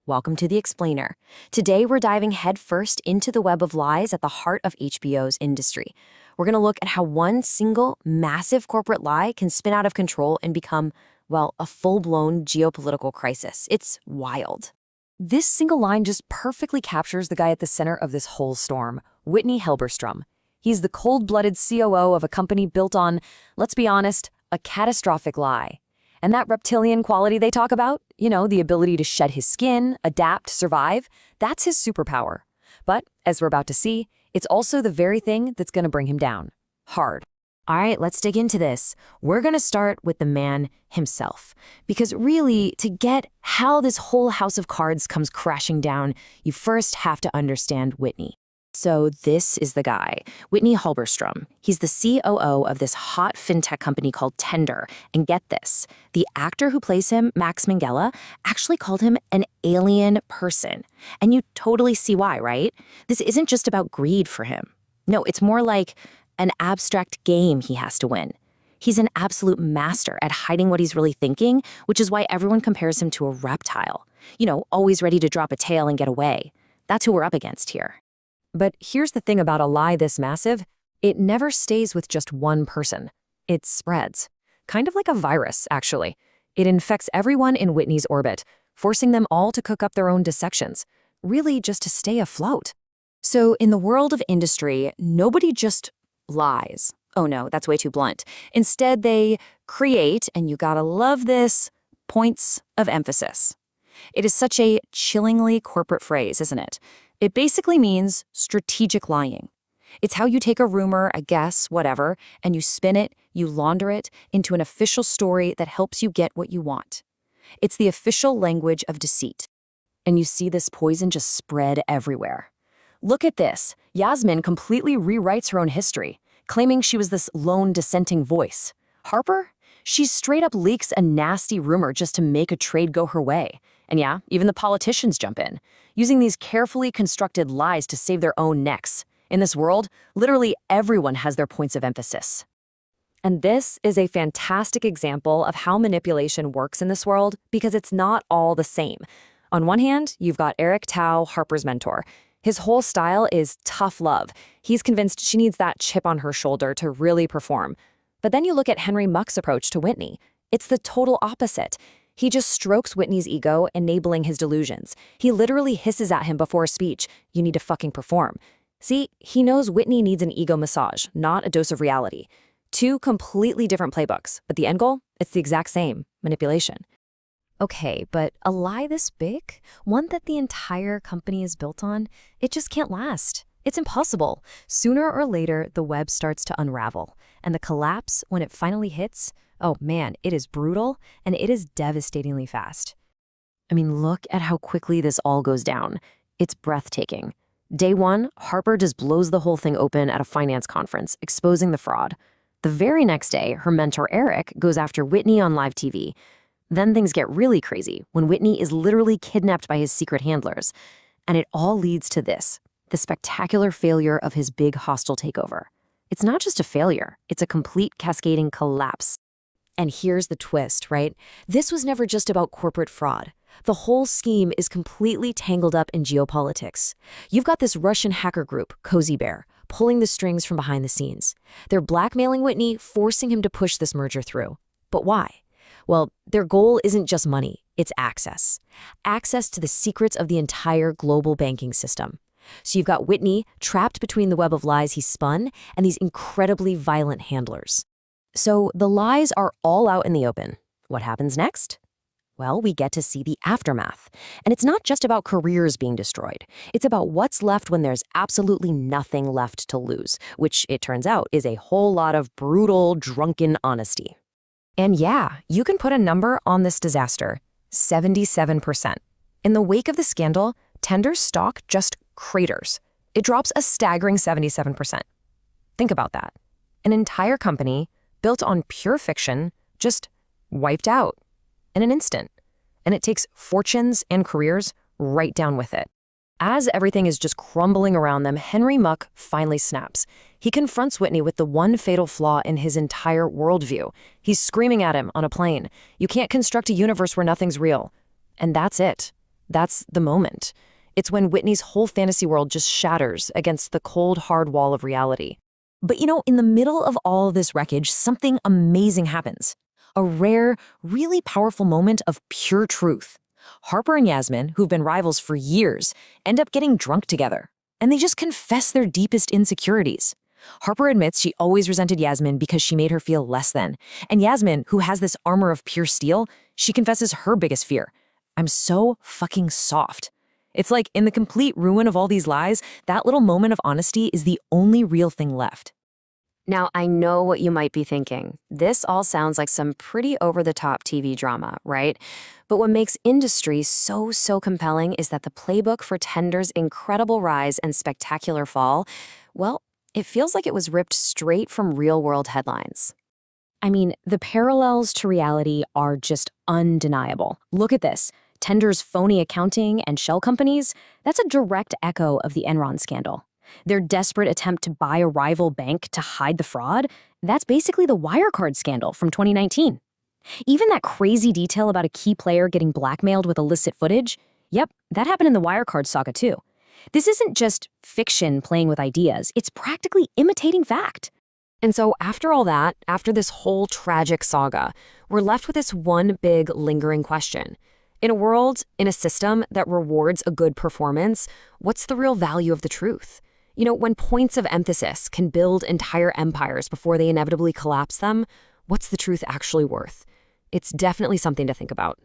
Welcome to The Explainer. Today we're diving headfirst into the web of lies at the heart of HBO's industry. We're going to look at how one single, massive corporate lie can spin out of control and become, well, a full-blown geopolitical crisis. It's wild. This single line just perfectly captures the guy at the center of this whole storm, Whitney Halberstram. He's the cold-blooded COO of a company built on, let's be honest, a catastrophic lie. And that reptilian quality they talk about, the ability to shed his skin, adapt, survive, that's his superpower. But, as we're about to see, it's also the very thing that's going to bring him down. Hard. All right, let's dig into this. We're going to start with the man himself. Because really, to get how this whole house of cards comes crashing down, you first have to understand Whitney. So this is the guy, Whitney Halberstram. He's the COO of this hot fintech company called Tender. And get this, the actor who plays him, Max Minghella, actually called him an alien person. And you totally see why, right? This isn't just about greed for him. No, it's more like an abstract game he has to win. He's an absolute master at hiding what he's really thinking, which is why everyone compares him to a reptile. Always ready to drop a tail and get away. That's who we're up against here. But here's the thing about a lie this massive, it never stays with just one person. It spreads. Kind of like a virus, actually. It infects everyone in Whitney's orbit, forcing them all to cook up their own dissections, really just to stay afloat. So in the world of industry, nobody just lies. Oh no, that's way too blunt. Instead, they create, and you gotta love this, points of emphasis. It is such a chillingly corporate phrase, isn't it? It basically means strategic lying. It's how you take a rumor, a guess, whatever, and you spin it, you launder it into an official story that helps you get what you want. It's the official language of deceit. And you see this poison just spread everywhere. Look at this. Yasmin completely rewrites her own history, claiming she was this lone dissenting voice. Harper? She straight up leaks a nasty rumor just to make a trade go her way. And yeah, even the politicians jump in, using these carefully constructed lies to save their own necks. In this world, literally everyone has their points of emphasis. And this is a fantastic example of how manipulation works in this world because it's not all the same. On one hand, you've got Eric Tao, Harper's mentor. His whole style is tough love. He's convinced she needs that chip on her shoulder to really perform. But then you look at Henry Muck's approach to Whitney. It's the total opposite. He just strokes Whitney's ego, enabling his delusions. He literally hisses at him before a speech, "You need to fucking perform." See, he knows Whitney needs an ego massage, not a dose of reality. Two completely different playbooks, but the end goal? It's the exact same, manipulation. Okay, but a lie this big, one that the entire company is built on, it just can't last. It's impossible. Sooner or later, the web starts to unravel. And the collapse, when it finally hits, oh man, it is brutal, and it is devastatingly fast. I mean, look at how quickly this all goes down. It's breathtaking. Day one, Harper just blows the whole thing open at a finance conference, exposing the fraud. The very next day, her mentor Eric goes after Whitney on live TV. Then things get really crazy when Whitney is literally kidnapped by his secret handlers. And it all leads to this, the spectacular failure of his big hostile takeover. It's not just a failure, it's a complete cascading collapse. And here's the twist, right? This was never just about corporate fraud. The whole scheme is completely tangled up in geopolitics. You've got this Russian hacker group, OKbye, pulling the strings from behind the scenes. They're blackmailing Whitney, forcing him to push this merger through. But why? Well, their goal isn't just money, it's access. Access to the secrets of the entire global banking system. So you've got Whitney trapped between the web of lies he spun and these incredibly violent handlers. So the lies are all out in the open. What happens next? Well, we get to see the aftermath. And it's not just about careers being destroyed. It's about what's left when there's absolutely nothing left to lose, which it turns out is a whole lot of brutal, drunken honesty. And yeah, you can put a number on this disaster, 77%. In the wake of the scandal, Tender's stock just craters. It drops a staggering 77%. Think about that. An entire company built on pure fiction just wiped out in an instant. And it takes fortunes and careers right down with it. As everything is just crumbling around them, Henry Muck finally snaps. He confronts Whitney with the one fatal flaw in his entire worldview. He's screaming at him on a plane, "You can't construct a universe where nothing's real." And that's it. That's the moment. It's when Whitney's whole fantasy world just shatters against the cold, hard wall of reality. But in the middle of all this wreckage, something amazing happens. A rare, really powerful moment of pure truth. Harper and Yasmin, who've been rivals for years, end up getting drunk together. And they just confess their deepest insecurities. Harper admits she always resented Yasmin because she made her feel less than. And Yasmin, who has this armor of pure steel, she confesses her biggest fear. I'm so fucking soft. It's like in the complete ruin of all these lies, that little moment of honesty is the only real thing left. Now, I know what you might be thinking. This all sounds like some pretty over-the-top TV drama, right? But what makes industry so compelling is that the playbook for Tender's incredible rise and spectacular fall, well, it feels like it was ripped straight from real-world headlines. I mean, the parallels to reality are just undeniable. Look at this. Tender's phony accounting and shell companies, that's a direct echo of the Enron scandal. Their desperate attempt to buy a rival bank to hide the fraud, that's basically the Wirecard scandal from 2019. Even that crazy detail about a key player getting blackmailed with illicit footage, yep, that happened in the Wirecard saga too. This isn't just fiction playing with ideas, it's practically imitating fact. And so after all that, after this whole tragic saga, we're left with this one big lingering question. In a world, in a system that rewards a good performance, what's the real value of the truth? When points of emphasis can build entire empires before they inevitably collapse them, what's the truth actually worth? It's definitely something to think about.